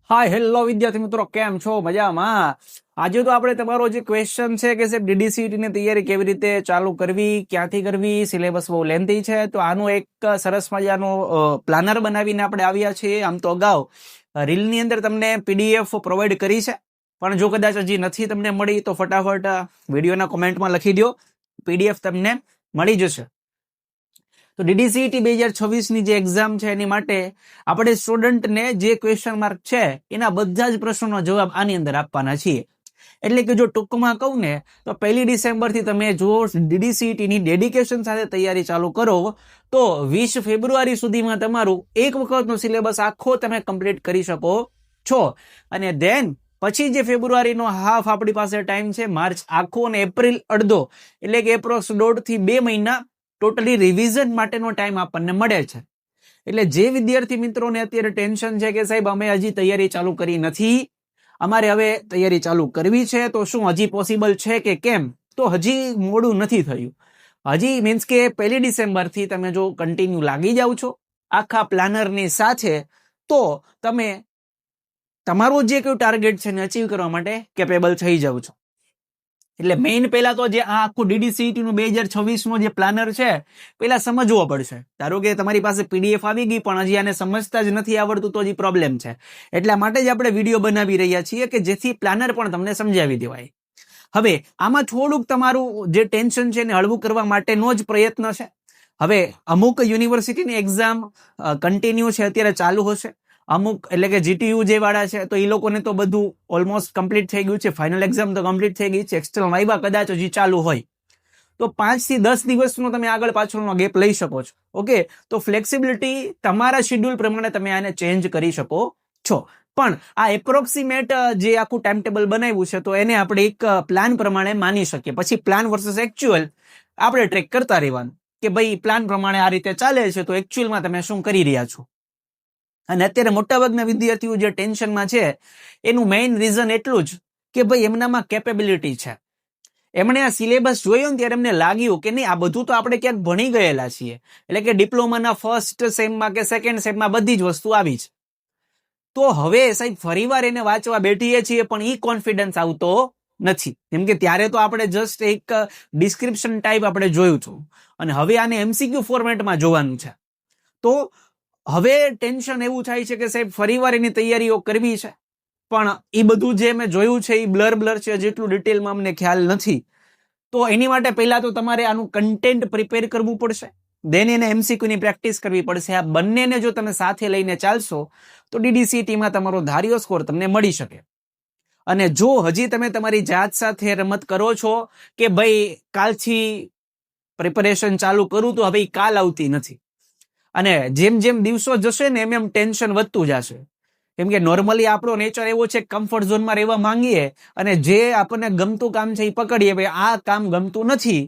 Hi hello વિદ્યાર્થી મિત્રો, કેમ છો? મજામાં? આજે તો આપણે તમારો જે ક્વેશ્ચન છે કે સાહેબ ડીડીસીટી ની તૈયારી કેવી રીતે ચાલુ કરવી, ક્યાંથી કરવી, સિલેબસ બહુ લેન્થી છે, તો આનું એક સરસ મજાનો પ્લાનર બનાવીને આપણે આવ્યા છીએ. આમ તો અગાઉ રીલની અંદર તમને પીડીએફ પ્રોવાઈડ કરી છે, પણ જો કદાચ હજી નથી તમને મળી તો ફટાફટ વિડીયોના કોમેન્ટમાં લખી દો, પીડીએફ તમને મળી જશે. તો ડીડીસીટી 2026 ની જે એક્ઝામ છે એની માટે આપણે સ્ટુડન્ટને જે ક્વેશ્ચન માર્ક છે એના બધા જ પ્રશ્નોનો જવાબ આની અંદર આપવાના છીએ. એટલે કે જો ટૂંકમાં કહું ને તો 1 ડિસેમ્બરથી તમે જો ડીડીસીટી ની ડેડિકેશન સાથે તૈયારી ચાલુ કરો તો 20 ફેબ્રુઆરી સુધીમાં તમારું એક વખતનો સિલેબસ આખો તમે કમ્પ્લીટ કરી શકો છો. અને ધેન પછી જે ફેબ્રુઆરીનો હાફ આપણી પાસે ટાઈમ છે, માર્ચ આખો અને એપ્રિલ અડધો, એટલે કે એપ્રોક્સ 1.5 થી 2 મહિના ટોટલી રિવિઝન માટેનો ટાઈમ આપણને મળે છે. એટલે જે વિદ્યાર્થી મિત્રોને અત્યારે ટેન્શન છે કે સાહેબ અમે હજી તૈયારી ચાલુ કરી નથી, અમારે હવે તૈયારી ચાલુ કરવી છે, તો શું હજી પોસિબલ છે કે કેમ? તો હજી મોડું નથી થયું. હજી મીન્સ કે 1 ડિસેમ્બરથી તમે જો કન્ટિન્યુ લાગી જાવ છો આખા પ્લાનરની સાથે, તો તમે તમારો જે કોઈ ટાર્ગેટ છે એને અચીવ કરવા માટે કેપેબલ થઈ જાવ છો. એટલે મેઇન પહેલા તો જે આ આખું ડીડીસીટી નું 2026 નો જે પ્લાનર છે પહેલા સમજવો પડશે. ધારો કે તમારી પાસે પીડીએફ આવી ગઈ પણ હજી આને સમજતા જ નથી આવડતું તો હજી પ્રોબ્લેમ છે. એટલા માટે જ આપણે વિડીયો બનાવી રહ્યા છીએ કે જેથી પ્લાનર પણ તમને સમજાવી દેવાય. હવે આમાં થોડુંક તમારું જે ટેન્શન છે એને હળવું કરવા માટેનો જ પ્રયત્ન છે. હવે અમુક યુનિવર્સિટીની એક્ઝામ કન્ટિન્યુ છે, અત્યારે ચાલુ હશે. અમુક એટલે કે જીટીયુ જે વાળા છે તો એ લોકોને તો બધું ઓલમોસ્ટ કમ્પ્લીટ થઈ ગયું છે, ફાઇનલ એક્ઝામ તો કમ્પ્લીટ થઈ ગઈ છે, એક્સટર્નલ વાઇવા કદાચ હજી ચાલુ હોય તો 5 થી 10 દિવસનો તમે આગળ પાછળનો ગેપ લઈ શકો છો. ઓકે, તો ફ્લેક્સિબિલિટી તમારા શેડ્યુલ પ્રમાણે તમે આને ચેન્જ કરી શકો છો. પણ આ એપ્રોક્સિમેટ જે આખું ટાઈમ ટેબલ બનાવ્યું છે તો એને આપણે એક પ્લાન પ્રમાણે માની શકીએ. પછી પ્લાન વર્સસ એકચ્યુઅલ આપણે ટ્રેક કરતા રહેવાનું કે ભાઈ પ્લાન પ્રમાણે આ રીતે ચાલે છે તો એકચ્યુઅલમાં તમે શું કરી રહ્યા છો. અને અત્યારે મોટાભાગના વિદ્યાર્થીઓ જે ટેન્શનમાં છે એનું મેઇન રીઝન એટલું જ કે ભાઈ એમનામાં કેપેબિલિટી છે. એમણે આ સિલેબસ જોયો ને ત્યારે એમને લાગ્યું કે નહીં, આ બધું તો આપણે ક્યાંક ભણી ગયેલા છીએ, એટલે કે ડિપ્લોમાના ફર્સ્ટ સેમમાં કે સેકન્ડ સેમમાં બધી જ વસ્તુ આવી છે. તો હવે સાહેબ ફરીવાર એને વાંચવા બેઠીએ છીએ પણ ઈ કોન્ફિડન્સ આવતો નથી, કેમ કે ત્યારે તો આપણે જસ્ટ એક ડિસ્ક્રિપ્શન ટાઈપ આપણે જોયું હતું અને હવે આને એમસીક્યુ ફોર્મેટમાં જોવાનું છે. તો હવે ટેન્શન એવું થાય છે કે સાહેબ ફરીવાર એની તૈયારીઓ કરવી છે પણ એ બધું જે મેં જોયું છે એ બ્લર છે, જેટલું ડિટેલમાં અમને ખ્યાલ નથી. તો એની માટે પહેલા તો તમારે આનું કન્ટેન્ટ પ્રિપેર કરવું પડશે, દેન એને એમસીક્યુ ની પ્રેક્ટિસ કરવી પડશે. આ બંનેને જો તમે સાથે લઈને ચાલશો તો ડીડીસીટીમાં તમારો ધાર્યો સ્કોર તમને મળી શકે. અને જો હજી તમે તમારી જાત સાથે રમત કરો છો કે ભાઈ કાલથી પ્રિપેરેશન ચાલુ કરું, તો હવે કાલ આવતી નથી અને જેમ જેમ દિવસો જશે ને એમ ટેન્શન વધતું જશે. કેમ કે નોર્મલી આપણો નેચર એવો છે કમ્ફર્ટ ઝોનમાં રહેવા માંગીએ અને જે આપણને ગમતું કામ છે એ પકડીએ, ભાઈ આ કામ ગમતું નથી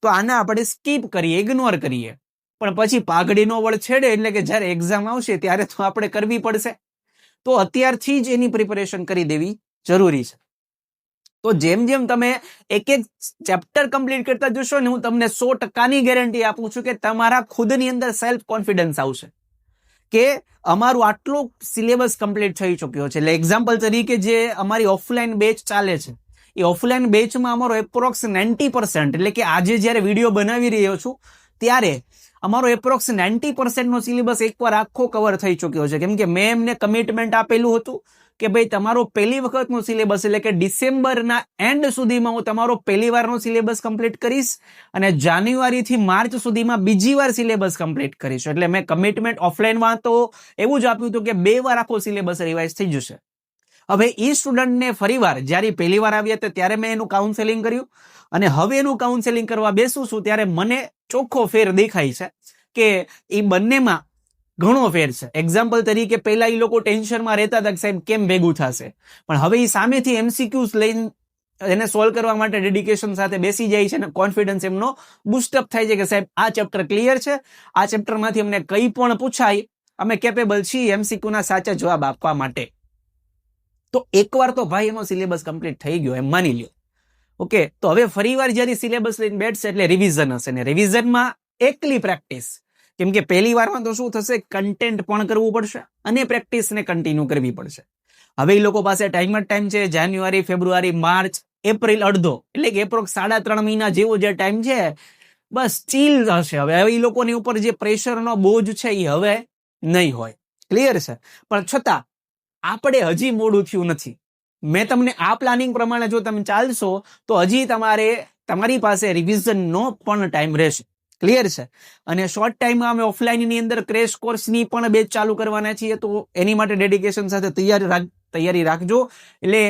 તો આને આપણે સ્કીપ કરીએ, ઇગ્નોર કરીએ. પણ પછી પાઘડીનો વળ છેડે એટલે કે જ્યારે એક્ઝામ આવશે ત્યારે તો આપણે કરવી પડશે. તો અત્યારથી જ એની પ્રિપેરેશન કરી દેવી જરૂરી છે. તો જેમ જેમ તમે એક એક ચેપ્ટર કમ્પ્લીટ કરતા જશો ને હું તમને 100% ગેરંટી આપું છું કે તમારા ખુદની અંદર સેલ્ફ કોન્ફિડન્સ આવશે કે અમારું આટલું સિલેબસ કમ્પ્લીટ થઈ ચુક્યો છે. એટલે એક્ઝામ્પલ તરીકે જે અમારી ઓફલાઈન બેચ ચાલે છે એ ઓફલાઈન બેચમાં અમારો એપ્રોક્સ 90%, એટલે કે આજે જ્યારે વિડીયો બનાવી રહ્યો છું ત્યારે અમારો એપ્રોક્સ 90% નો સિલેબસ એકવાર આખો કવર થઈ ચુક્યો છે. કેમ કે મેં એમને કમિટમેન્ટ આપેલું હતું કે ભાઈ તમારો પહેલી વખતનો સિલેબસ એટલે કે ડિસેમ્બરના એન્ડ સુધીમાં હું તમારો પહેલી વારનો સિલેબસ કમ્પ્લીટ કરીશ અને જાન્યુઆરીથી માર્ચ સુધીમાં બીજી વાર સિલેબસ કમ્પ્લીટ કરીશ. એટલે મેં કમિટમેન્ટ ઓફલાઈનમાં તો એવું જ આપ્યું હતું કે 2 વાર આખો સિલેબસ રિવાઇઝ થઈ જશે. હવે એ સ્ટુડન્ટને ફરીવાર જ્યારે પહેલી વાર આવ્યા હતા ત્યારે મેં એનું કાઉન્સેલિંગ કર્યું અને હવે એનું કાઉન્સેલિંગ કરવા બેસું છું ત્યારે મને ચોખ્ખો ફેર દેખાય છે કે એ બંનેમાં ઘણો ફેર છે. એક્ઝામ્પલ તરીકે પહેલા એ લોકો ટેન્શનમાં રહેતા હતા કે સાહેબ કેમ ભેગું થશે, પણ હવે એ સામેથી એમસીક્યુઝ લઈને એને સોલ્વ કરવા માટે ડેડિકેશન સાથે બેસી જાય છે અને કોન્ફિડન્સ એમનો બૂસ્ટઅપ થાય છે કે સાહેબ આ ચેપ્ટર ક્લિયર છે, આ ચેપ્ટરમાંથી અમને કંઈ પણ પૂછાય અમે કેપેબલ છીએ એમસીક્યુના સાચા જવાબ આપવા માટે. તો એકવાર તો ભાઈ એનો સિલેબસ કમ્પ્લીટ થઈ ગયો એમ માની લ્યો. ઓકે, તો હવે ફરીવાર જ્યારે સિલેબસ લઈને બેઠશે એટલે રિવિઝન હશે ને રિવિઝનમાં એકલી પ્રેક્ટિસ. કેમ કે પહેલી વારમાં તો શું થશે, કન્ટેન્ટ પણ કરવું પડશે અને પ્રેક્ટિસને કન્ટિન્યુ કરવી પડશે. હવે એ લોકો પાસે ટાઈમ જ ટાઈમ છે. જાન્યુઆરી, ફેબ્રુઆરી, માર્ચ, એપ્રિલ અડધો, એટલે કે એપ્રોક્સ 3.5 મહિના જેવો જે ટાઈમ છે બસ ચીલ હશે. હવે એ લોકોની ઉપર જે પ્રેશરનો બોજ છે એ હવે નહીં હોય. ક્લિયર છે? પણ છતાં આપણે હજી મોડું થયું નથી. મેં તમને આ પ્લાનિંગ પ્રમાણે જો તમે ચાલશો તો હજી તમારી પાસે રિવિઝનનો પણ ટાઈમ રહેશે. ક્લિયર છે? અને શોર્ટ ટાઈમમાં અમે ઓફલાઈનની અંદર ક્રેશ કોર્સની પણ બેચ ચાલુ કરવાના છીએ, તો એની માટે ડેડિકેશન સાથે તૈયારી રાખજો. એટલે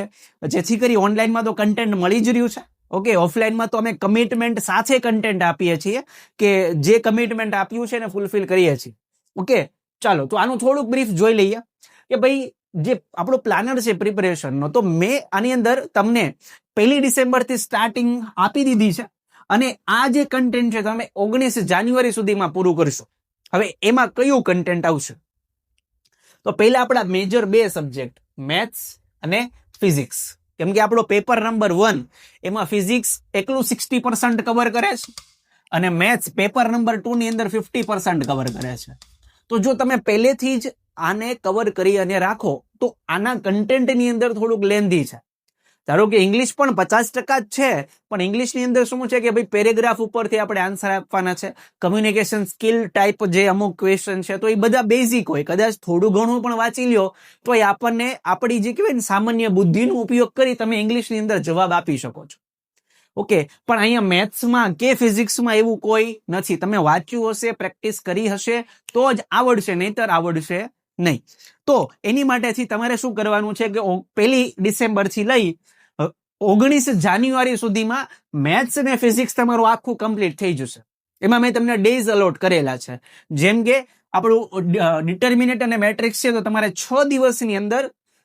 જેથી કરી ઓનલાઈનમાં તો કન્ટેન્ટ મળી જ રહ્યું છે. ઓકે, ઓફલાઈનમાં તો અમે કમિટમેન્ટ સાથે કન્ટેન્ટ આપીએ છીએ કે જે કમિટમેન્ટ આપ્યું છે એને ફૂલફિલ કરીએ છીએ. ઓકે, ચાલો તો આનું થોડુંક બ્રીફ જોઈ લઈએ કે ભાઈ જે આપણો પ્લાનર છે પ્રિપરેશનનો, તો મેં આની અંદર તમને 1 ડિસેમ્બરથી સ્ટાર્ટિંગ આપી દીધી છે અને આ જે કન્ટેન્ટ છે તમે 19 જાન્યુઆરી સુધીમાં પૂરું કરશો. હવે એમાં કયું કન્ટેન્ટ આવશે? તો પહેલા આપણા મેજર 2 સબ્જેક્ટ મેથ્સ અને ફિઝિક્સ, કેમ કે આપણો પેપર નંબર 1 એમાં ફિઝિક્સ એકલું 60% કવર કરે છે અને મેથ્સ પેપર નંબર 2 ની અંદર 50% કવર કરે છે. તો જો તમે પહેલેથી જ આને કવર કરી અને રાખો તો આના કન્ટેન્ટની અંદર થોડુંક લેન્ધી છે. ધારો કે ઇંગ્લિશ પણ 50% જ છે, પણ ઇંગ્લિશની અંદર શું છે કે ભાઈ પેરેગ્રાફ ઉપરથી આપણે આન્સર આપવાના છે. કમ્યુનિકેશન સ્કિલ ટાઈપ જે અમુક ક્વેશ્ચન છે તો એ બધા બેઝિક હોય. કદાચ થોડું ઘણું પણ વાંચી લ્યો તો એ આપણને આપણી જે કહેવાય ને સામાન્ય બુદ્ધિનો ઉપયોગ કરી તમે ઇંગ્લિશની અંદર જવાબ આપી શકો છો. ઓકે, પણ અહીંયા મેથ્સમાં કે ફિઝિક્સમાં એવું કોઈ નથી. તમે વાંચ્યું હશે, પ્રેક્ટિસ કરી હશે તો જ આવડશે, નહીતર આવડશે નહીં. તો એની માટેથી તમારે શું કરવાનું છે કે 1 ડિસેમ્બરથી લઈ 19 જાન્યુઆરી સુધીમાં મેથ્સ અને ફિઝિક્સ તમારું આખું કમ્પ્લીટ થઈ જશે. એમાં મેં તમને ડેઝ અલોટ કરેલા છે. જેમ કે આપણું ડિટર્મિનેટ અને મેટ્રિક્સ છે તો તમારે 6 દિવસની અંદર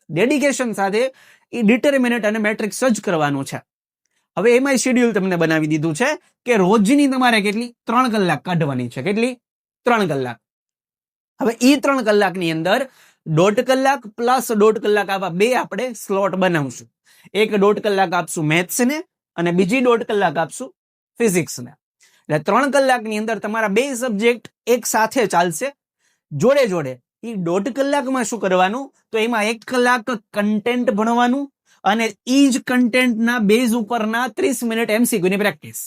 ડેડિકેશન સાથે એ ડિટર્મિનેટ અને મેટ્રિક્સ જ કરવાનું છે. હવે એમાં શેડ્યુલ તમને બનાવી દીધું છે કે રોજની તમારે કેટલી 3 કલાક કાઢવાની છે. કેટલી? 3 કલાક. હવે એ 3 કલાકની અંદર 1.5 કલાક પ્લસ 1.5 કલાક આવા 2 આપણે સ્લોટ બનાવશું. એક 1.5 કલાક આપશું મેથ્સને અને બીજી 1.5 કલાક આપશું ફિઝિક્સને. એટલે 3 કલાકની અંદર તમારા 2 સબ્જેક્ટ એક સાથે ચાલશે. જોડે જોડે એ 1.5 કલાકમાં શું કરવાનું, તો એમાં 1 કલાક કન્ટેન્ટ ભણવાનું અને ઈ જ કન્ટેન્ટના બેઝ ઉપરના 30 મિનિટ એમસીક્યુ ની પ્રેક્ટિસ.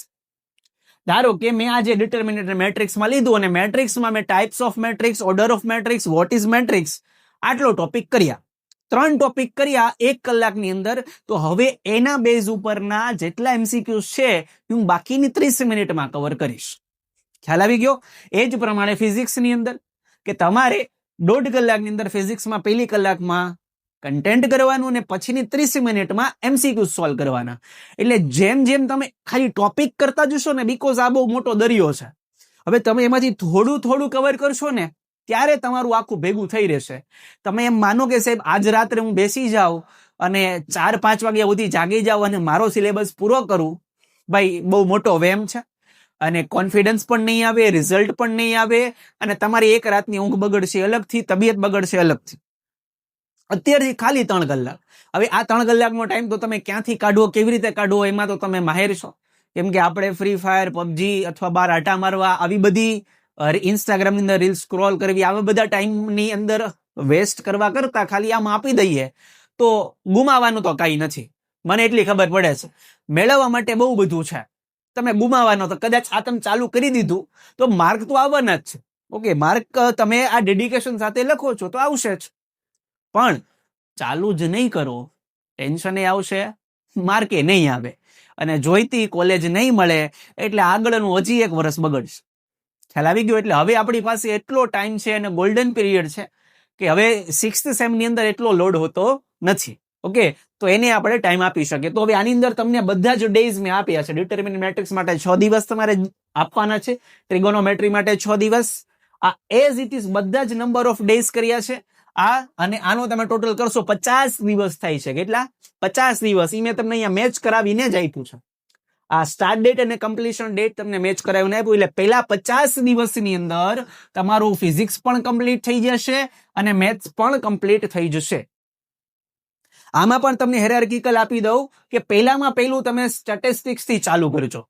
ધારો કે મેં આજે ડિટર્મિનેટ મેટ્રિક્સમાં લીધું અને મેટ્રિક્સમાં મેં types of matrix, order of matrix, what is matrix, આટલો ટોપિક કર્યા. 3 ટોપિક કર્યા 1 કલાકની અંદર. તો હવે એના બેઝ ઉપરના જેટલા એમસીક્યુઝ છે હું બાકીની 30 મિનિટમાં કવર કરીશ. ખ્યાલ આવી ગયો? એ જ પ્રમાણે ફિઝિક્સની અંદર કે તમારે 1.5 કલાકની અંદર ફિઝિક્સમાં 1 કલાકમાં કન્ટેન્ટ કરવાનું અને પછીની 30 મિનિટમાં એમસીક્યુ સોલ્વ કરવાના. એટલે જેમ જેમ તમે ખાલી ટોપિક કરતા જશો ને, બીકોઝ આ બહુ મોટો દરિયો છે, હવે તમે એમાંથી થોડું થોડું કવર કરશો ને ત્યારે તમારું આખું ભેગું થઈ રહેશે. તમે એમ માનો કે સાહેબ આજ રાત્રે હું બેસી જાઉં અને 4-5 વાગ્યા સુધી જાગી જાઉં અને મારો સિલેબસ પૂરો કરું, ભાઈ બહુ મોટો વેમ છે અને કોન્ફિડન્સ પણ નહીં આવે, રિઝલ્ટ પણ નહીં આવે અને તમારી એક રાતની ઊંઘ બગડશે અલગથી, તબિયત બગડશે અલગથી. અત્યારથી ખાલી 3 કલાક. હવે આ 3 કલાકનો ટાઈમ તો તમે ક્યાંથી કાઢવો, કેવી રીતે કાઢવો, એમાં તો તમે માહેર છો. કેમ કે આપણે ફ્રી ફાયર, પબજી અથવા બાર આટા મારવા, આવી બધી ઇન્સ્ટાગ્રામની અંદર રીલ સ્ક્રોલ કરવી, આવા બધા ટાઈમની અંદર વેસ્ટ કરવા કરતા ખાલી આમ આપી દઈએ તો ગુમાવાનું તો કાંઈ નથી. મને એટલી ખબર પડે છે. મેળવવા માટે બહુ બધું છે. તમે ગુમાવાનો તો કદાચ આ તમે ચાલુ કરી દીધું તો માર્ક તો આવવાના જ છે. ઓકે, માર્ક તમે આ ડેડિકેશન સાથે લખો છો તો આવશે જ, પણ ચાલુ જ નહીં કરો, ટેન્શન આવશે, માર્કે નહીં આવે અને જોઈતી કોલેજ નહીં મળે એટલે આગળનું હજી 1 વર્ષ બગડશે. ખ્યાલ આવી ગયો? એટલે હવે આપણી પાસે એટલો ટાઈમ છે અને ગોલ્ડન પીરિયડ છે કે હવે 6th સેમની અંદર એટલો લોડ હોતો નથી. ઓકે, તો એને આપણે ટાઈમ આપી શકીએ. તો હવે આની અંદર તમને બધા જ ડેઝ મેં આપ્યા છે. ડિટર્મિનેટ મેટ્રિક્સ માટે 6 દિવસ તમારે આપવાના છે, ટ્રિગોનોમેટ્રી માટે 6 દિવસ, આ એઝ ઇટ ઇઝ બધા જ નંબર ઓફ ડેઝ કર્યા છે. આ અને આનો તમે ટોટલ કરશો 50 દિવસ થાય છે. કેટલા? 50 દિવસ. એ મેં તમને અહીંયા મેચ કરાવીને જ આપ્યું છે. આ સ્ટાર્ટ ડેટ અને કમ્પ્લીશન ડેટ તમને મેચ કરાવીને આપ્યું. એટલે પહેલા 50 દિવસની અંદર તમારું ફિઝિક્સ પણ કમ્પ્લીટ થઈ જશે અને મેથ્સ પણ કમ્પ્લીટ થઈ જશે. આમાં પણ તમને હાયરાર્કિકલ આપી દઉં કે પહેલામાં પહેલું તમે સ્ટેટિસ્ટિક્સ થી ચાલુ કરજો.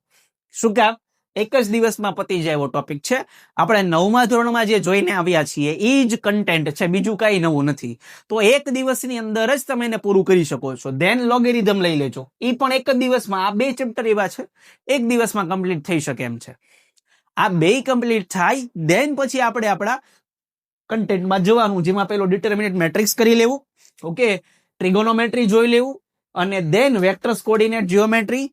શું કામ? એક જ દિવસમાં પતી જાય એવો ટોપિક છે. આપણે 9મા ધોરણમાં જે જોઈને આવ્યા છીએ એ જ કન્ટેન્ટ છે, બીજું કઈ નવું નથી. તો એક દિવસની અંદર જ તમે એને પૂરું કરી શકો છો. ધેન લોગેરિધમ લઈ લેજો, એ પણ એક જ દિવસમાં. આ 2 ચેપ્ટર એવા છે એક દિવસમાં કમ્પ્લીટ થઈ શકે એમ છે. આ 2 કમ્પ્લીટ થાય ધેન પછી આપણે આપણા કન્ટેન્ટમાં જવાનું, જેમાં પેલો ડિટર્મિનેટ મેટ્રિક્સ કરી લેવું, ઓકે, ટ્રિગોનોમેટ્રી જોઈ લેવું, અને ધેન વેક્ટર્સ કોઓર્ડિનેટ જીઓમેટ્રી,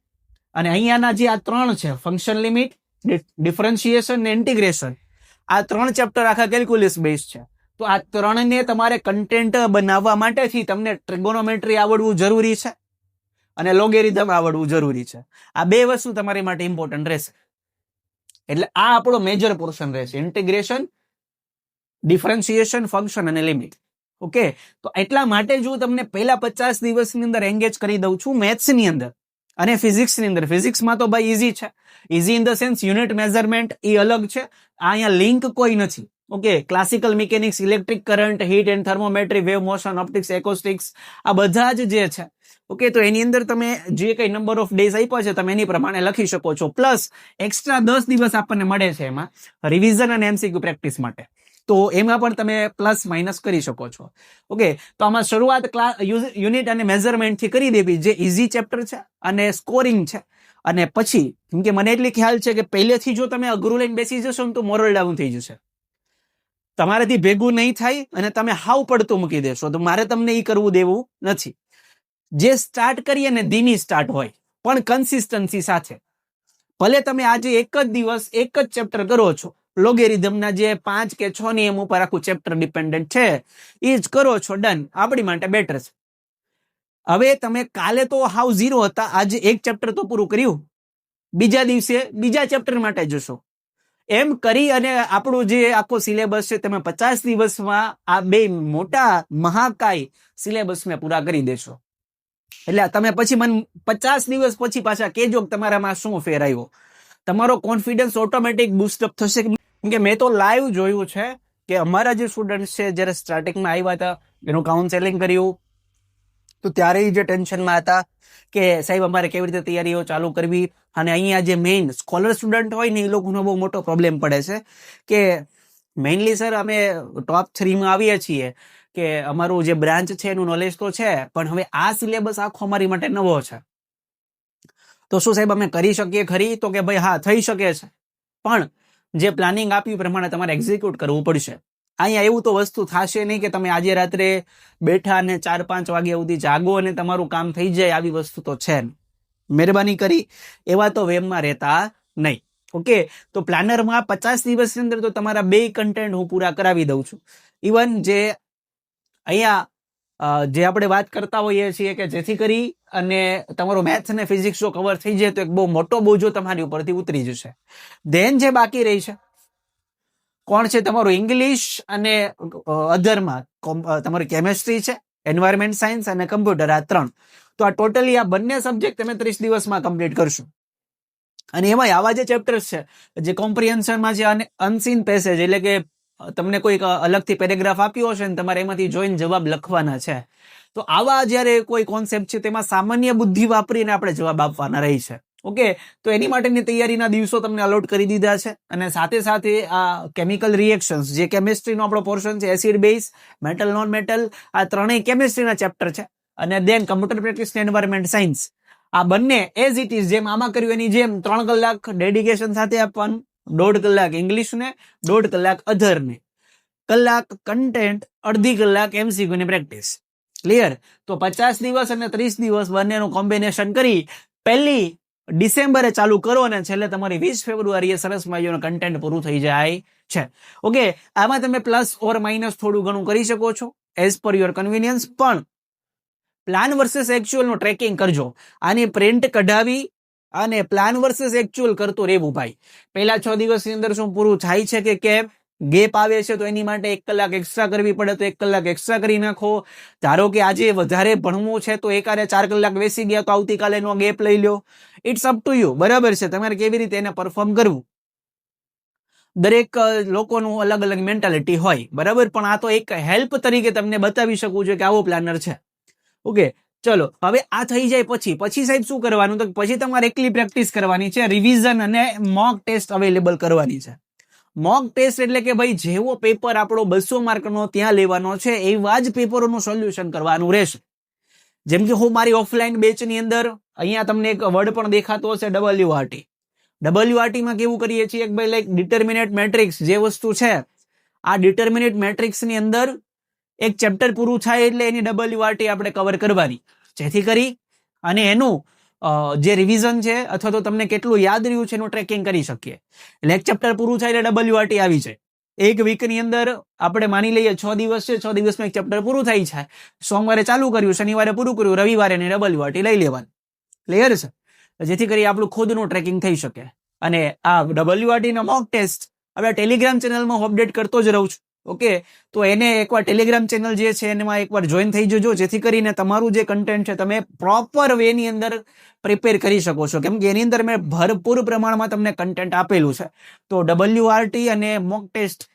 અને અહીંયાના જે આ 3 છે, ફંક્શન લિમિટ, ડિફરન્શિએશન ને ઇન્ટિગ્રેશન, આ 3 ચેપ્ટર આખા કેલ્ક્યુલસ બેઝ છે. તો આ 3 ને તમારે કન્ટેન્ટ બનાવવા માટેથી તમને ટ્રિગોનોમેટ્રી આવડવું જરૂરી છે અને લોગેરિધમ આવડવું જરૂરી છે. આ 2 વસ્તુ તમારી માટે ઇમ્પોર્ટન્ટ રહેશે. એટલે આ આપણો મેજર પોર્શન રહેશે, ઇન્ટિગ્રેશન, ડિફરન્શિએશન, ફંક્શન અને લિમિટ. ઓકે, તો એટલા માટે જ હું તમને પહેલા 50 દિવસની અંદર એંગેજ કરી દઉં છું મેથ્સની અંદર અને ફિઝિક્સની અંદર. ફિઝિક્સમાં તો ભાઈ ઈઝી છે, easy in the sense unit measurement એ અલગ છે, અહીંયા લિંક કોઈ નથી. Okay, classical mechanics, electric current, heat and thermometry, wave motion, optics, acoustics, આ બધા જ જે છે. ઓકે, તો એની અંદર તમે જે કઈ નંબર ઓફ ડેઝ આપ્યા છે તમે એની પ્રમાણે લખી શકો છો. પ્લસ એક્સ્ટ્રા 10 દિવસ આપણને મળે છે એમાં રિવિઝન અને એમસીક્યુ પ્રેક્ટિસ માટે. તો એમાં પણ તમે પ્લસ માઇનસ કરી શકો છો. ઓકે, તો આમાં શરૂઆત યુનિટ અને મેઝરમેન્ટ થી કરી દેવી, જે ઇઝી ચેપ્ટર છે અને સ્કોરિંગ છે. અને પછી કેમ કે મને એટલી ખ્યાલ છે કે પહેલેથી જો તમે અઘરું લઈને બેસી જશો ને તો મોરલ ડાઉન થઈ જશે, તમારાથી ભેગું નહીં થાય અને તમે હાવ પડતું મૂકી દેશો. તો મારે તમને એ કરવું દેવું નથી. જે સ્ટાર્ટ કરીએ ને ધીમી સ્ટાર્ટ હોય પણ કન્સિસ્ટન્સી સાથે. ભલે તમે આજે એક જ દિવસ એક જ ચેપ્ટર કરો છો, લોગેરિધમના જે 5 કે 6 નિયમ ઉપર આખું ચેપ્ટર ડિપેન્ડન્ટ છે, એ જ કરો છો, ડન, આપણી માટે બેટર છે. હવે તમે કાલે તો હાવ 0 હતા, આજે એક ચેપ્ટર તો પૂરું કર્યું, બીજા દિવસે બીજા ચેપ્ટર માટે જશો. એમ કરી અને આપણું જે આખો સિલેબસ છે તમે 50 દિવસમાં આ 2 મોટા મહાકાય સિલેબસને પૂરા કરી દેશો. એટલે તમે પછી મને 50 દિવસ પછી પાછા કહેજો કે તમારામાં શું ફેર આવ્યો. તમારો કોન્ફિડન્સ ઓટોમેટિક બૂસ્ટઅપ થશે. કેમ કે મેં તો લાઈવ જોયું છે કે અમારા જે સ્ટુડન્ટ છે જ્યારે સ્ટાર્ટિંગમાં આવ્યા હતા એનું કાઉન્સેલિંગ કર્યું તો ત્યારે જે ટેન્શનમાં હતા કે સાહેબ અમારે કેવી રીતે તૈયારીઓ ચાલુ કરવી. અને અહીંયા જે મેઇન સ્કોલર સ્ટુડન્ટ હોય ને એ લોકોનો બહુ મોટો પ્રોબ્લેમ પડે છે કે મેઇનલી સર અમે ટોપ 3માં આવીએ છીએ કે અમારું જે બ્રાન્ચ છે એનું નોલેજ તો છે, પણ હવે આ સિલેબસ આખો અમારી માટે નવો છે, તો શું સાહેબ અમે કરી શકીએ ખરી? તો કે ભાઈ હા, થઈ શકે છે, પણ જે પ્લાનિંગ આપ્યું પ્રમાણે તમારે એક્ઝિક્યુટ કરવું પડશે. અહીંયા એવું તો વસ્તુ થશે નહીં કે તમે આજે રાત્રે બેઠા અને 4-5 વાગ્યા સુધી જાગો અને તમારું કામ થઈ જાય, આવી વસ્તુ તો છે. મહેરબાની કરી એવા તો વેમમાં રહેતા નહીં. ઓકે, તો પ્લાનરમાં 50 દિવસની અંદર તો તમારા 2 કન્ટેન્ટ હું પૂરા કરાવી દઉં છું. ઇવન જે અહીંયા જે આપણે વાત કરતા હોઈએ છીએ કે જેથી કરી અને તમારો મેથ્સ અને ફિઝિક્સ જો કવર થઈ જાય તો એક બહુ મોટો બોજો તમારી ઉપરથી ઉતરી જશે. ધેન જે બાકી રહી છે કોણ છે? તમારું ઇંગ્લિશ અને અધરમાં તમારી કેમેસ્ટ્રી છે, એન્વાયરમેન્ટ સાયન્સ અને કમ્પ્યુટર, આ 3. તો આ ટોટલી આ બંને સબ્જેક્ટ તમે 30 દિવસમાં કમ્પ્લીટ કરશો. અને એમાં આવા જે ચેપ્ટર્સ છે જે કોમ્પ્રિહેન્શનમાં છે અને અનસીન પેસેજ, એટલે કે તમને કોઈક અલગથી પેરેગ્રાફ આપ્યો હશે ને તમારે એમાંથી જોઈને જવાબ લખવાના છે, તો આવા જ્યારે કોઈ કોન્સેપ્ટ છે તેમાં સામાન્ય બુદ્ધિ વાપરીને આપણે જવાબ આપવાના રહી છે. ઓકે, તો એની માટેની તૈયારીના દિવસો તમને અલોટ કરી દીધા છે. અને સાથે સાથે આ કેમિકલ રિએક્શન્સ જે કેમિસ્ટ્રીનો આપણો પોર્શન છે, acid base, metal non metal, આ 3 કેમિસ્ટ્રીના ચેપ્ટર છે. અને દેન કમ્પ્યુટર પ્રેક્ટિસ ને એન્વાયરમેન્ટ સાયન્સ, આ બંને એઝ ઇટ ઇઝ જેમ આમાં કર્યું એની જેમ 3 કલાક ડેડિકેશન સાથે આપવાનું, 1.5 કલાક ઇંગ્લિશને, 1.5 કલાક અધરને, કલાક કન્ટેન્ટ, અડધી કલાક એમસીક્યુ ની પ્રેક્ટિસ. ક્લિયર? તો 50 દિવસ અને 30 દિવસ બંનેનું કોમ્બિનેશન કરી 1 ડિસેમ્બરે ચાલુ કરો અને છેલ્લે તમારી 20 ફેબ્રુઆરીએ સરસ મજાનું કન્ટેન્ટ પૂરું થઈ જાય છે. ઓકે, આમાં તમે પ્લસ ઓર માઇનસ થોડું ઘણું કરી શકો છો એઝ પર યોર કન્વિનિયન્સ, પણ પ્લાન વર્સેસ એક્ચ્યુઅલ નું ટ્રેકિંગ કરજો. આની પ્રિન્ટ કઢાવી અને પ્લાન વર્સેસ એક્ચ્યુઅલ કરતો રહેવું ભાઈ. પહેલા 6 દિવસની અંદર શું પૂરું થાય છે કે કેમ ગેપ આવે છે તો એની માટે 1 કલાક એક્સ્ટ્રા કરવી પડે તો 1 કલાક એક્સ્ટ્રા કરી નાખો. ધારો કે આજે વધારે ભણવું છે તો એકારે 4 કલાક બેસી ગયા તો આવતીકાલે નો ગેપ લઈ લો. ઇટ્સ અપ ટુ યુ, બરાબર છે, તમારે કેવી રીતે એને પરફોર્મ કરવું. દરેક લોકોનું અલગ અલગ મેન્ટાલિટી હોય, બરાબર, પણ આ તો એક હેલ્પ તરીકે તમને બતાવી શકું છું કે આવો પ્લાનર છે. ઓકે, ચલો હવે આ થઈ જાય પછી સાહેબ શું કરવાનું, તો પછી તમારે એકલી પ્રેક્ટિસ કરવાની છે, રિવિઝન અને મોક ટેસ્ટ અવેલેબલ કરવાની છે. મોક ટેસ્ટ એટલે કે ભાઈ જેવો પેપર આપણો 200 માર્કનો ત્યાં લેવાનો છે એવા જ પેપરોનું સોલ્યુશન કરવાનું રહેશે. જેમ કે હું મારી ઓફલાઈન બેચની અંદર અહીંયા તમને એક વર્ડ પણ દેખાતો હશે, WRT. WRT માં કેવું કરીએ છીએ કે ભાઈ લાઈક ડિટર્મિનેટ મેટ્રિક્સ જે વસ્તુ છે, આ ડિટર્મિનેટ મેટ્રિક્સની અંદર એક ચેપ્ટર પૂરું થાય એટલે એની WRT આપણે કવર કરવાની, જેથી કરી અને એનું જે રિવિઝન છે અથવા તો તમને કેટલું યાદ રહ્યું છે એનું ટ્રેકિંગ કરી શકીએ. એટલે એક ચેપ્ટર પૂરું થાય એટલે WRT આવી જાય. એક વીકની અંદર આપણે માની લઈએ 6 દિવસ છે, 6 દિવસમાં એક ચેપ્ટર પૂરું થઈ છે, સોમવારે ચાલુ કર્યું, શનિવારે પૂરું કર્યું, રવિવારે એની WRT લઈ લેવાની. ક્લિયર છે? જેથી કરી આપણું ખુદનું ટ્રેકિંગ થઈ શકે. અને આ WRT નો મોક ટેસ્ટ હવે ટેલિગ્રામ ચેનલમાં અપડેટ કરતો જ રહું છું. ઓકે, તો એને એકવાર ટેલિગ્રામ ચેનલ જે છે એમાં એકવાર જોઈન થઈ જજો, જેથી કરીને તમારું જે કન્ટેન્ટ છે તમે પ્રોપર વે ની અંદર પ્રિપેર કરી શકો છો, કેમ કે એની અંદર મેં ભરપૂર પ્રમાણમાં તમને કન્ટેન્ટ આપેલું છે. તો WRT અને મોક ટેસ્ટ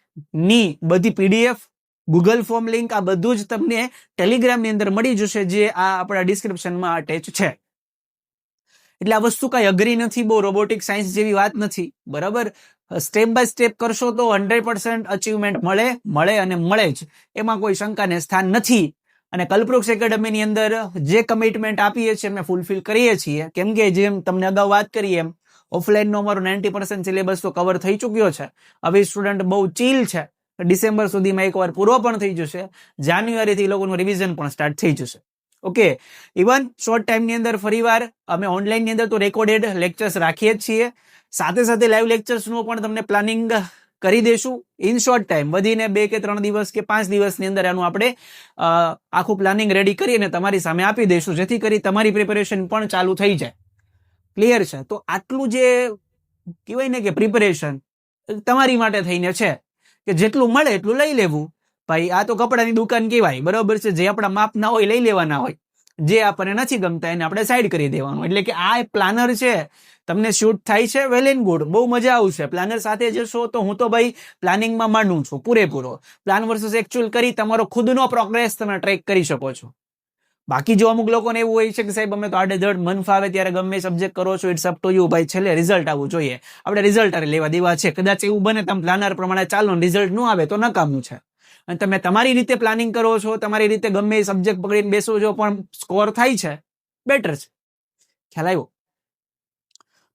ની બધી PDF, ગૂગલ ફોર્મ લિંક આ બધું જ તમને ટેલિગ્રામની અંદર મળી જશે, જે આ આપણા ડિસ્ક્રિપ્શનમાં અટેચ છે. એટલે આ વસ્તુ કઈ અઘરી નથી, બહુ રોબોટિક સાયન્સ જેવી વાત નથી, બરાબર. સ્ટેપ બાય સ્ટેપ કરશો તો 100% અચીવમેન્ટ મળે અને મળે જ, એમાં કોઈ શંકાને સ્થાન નથી. અને કલ્પવૃક્ષ એકેડમીની અંદર જે કમિટમેન્ટ આપીએ છીએ અમે ફૂલફિલ કરીએ છીએ, કેમ કે જેમ તમને અગાઉ વાત કરી એમ ઓફલાઈનનો અમારો 90% સિલેબસ તો કવર થઈ ચુક્યો છે. હવે સ્ટુડન્ટ બહુ ચીલ છે, ડિસેમ્બર સુધીમાં એકવાર પૂરો પણ થઈ જશે, જાન્યુઆરીથી લોકોનું રિવિઝન પણ સ્ટાર્ટ થઈ જશે. ઓકે, ઇવન શોર્ટ ટાઈમની અંદર ફરીવાર અમે ઓનલાઈનની અંદર તો રેકોર્ડેડ લેક્ચર્સ રાખીએ જ છીએ, સાથે લાઈવ લેક્ચર્સનું પણ તમને પ્લાનિંગ કરી દેશું ઇન શોર્ટ ટાઈમ, વધીને 2 કે 3 દિવસ કે 5 દિવસની અંદર આનું આપણે આખું પ્લાનિંગ રેડી કરીને તમારી સામે આપી દઈશું, જેથી કરી તમારી પ્રિપેરેશન પણ ચાલુ થઈ જાય. ક્લિયર છે? તો આટલું જે કહેવાય ને કે પ્રિપેરેશન તમારી માટે થઈને છે કે જેટલું મળે એટલું લઈ લેવું. ભાઈ આ તો કપડાની દુકાન કહેવાય, બરોબર છે. જે આપણા માપ ના હોય લઈ લેવાના હોય, જે આપણને નથી ગમતા એને આપણે સાઈડ કરી દેવાનું. એટલે કે આ પ્લાનર છે, તમને શૂટ થાય છે, વેલ એન્ડ ગુડ, બહુ મજા આવશે. પ્લાનર સાથે જશો તો હું તો ભાઈ પ્લાનિંગમાં માંડું છું પૂરેપૂરો. પ્લાન વર્સસ એકચ્યુઅલ કરી તમારો ખુદનો પ્રોગ્રેસ તમે ટ્રેક કરી શકો છો. બાકી જો અમુક લોકોને એવું હોય છે કે સાહેબ અમે તો આડેધડ મન ફાવે ત્યારે ગમે સબ્જેક્ટ કરો છો, ઇટ્સ અપ ટુ યુ. ભાઈ છેલ્લે રિઝલ્ટ આવવું જોઈએ, આપણે રિઝલ્ટ લેવા દેવા છે. કદાચ એવું બને તમે પ્લાનર પ્રમાણે ચાલો, રિઝલ્ટ ન આવે તો નકામું છે. અને તમે તમારી રીતે પ્લાનિંગ કરો છો, તમારી રીતે ગમે સબ્જેક્ટ પકડીને બેસો છો, પણ સ્કોર થાય છે, બેટર છે. ખ્યાલ આવ્યો?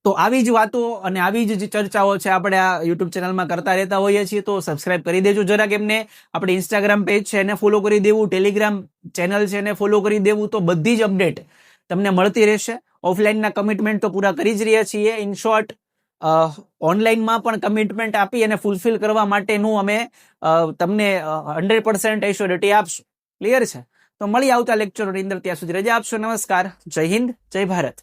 તો આવી જ વાતો અને આવી જ ચર્ચાઓ છે આપણે આ યુટ્યુબ ચેનલમાં કરતા રહેતા હોઈએ છીએ. તો સબસ્ક્રાઇબ કરી દેજો જરાક એમને. આપણે ઇન્સ્ટાગ્રામ પેજ છે એને ફોલો કરી દેવું, ટેલિગ્રામ ચેનલ છે એને ફોલો કરી દેવું, તો બધી જ અપડેટ તમને મળતી રહેશે. ઓફલાઈનના કમિટમેન્ટ તો પૂરા કરી જ રહ્યા છીએ. ઇન શોર્ટ ઓનલાઈનમાં પણ કમિટમેન્ટ આપી અને ફૂલફિલ કરવા માટેનું અમે તમને 100% એશ્યોરિટી આપશું. ક્લિયર છે? તો મળી આવતા લેક્ચરોની અંદર, ત્યાં સુધી રજા આપશો. નમસ્કાર, જય હિન્દ, જય ભારત.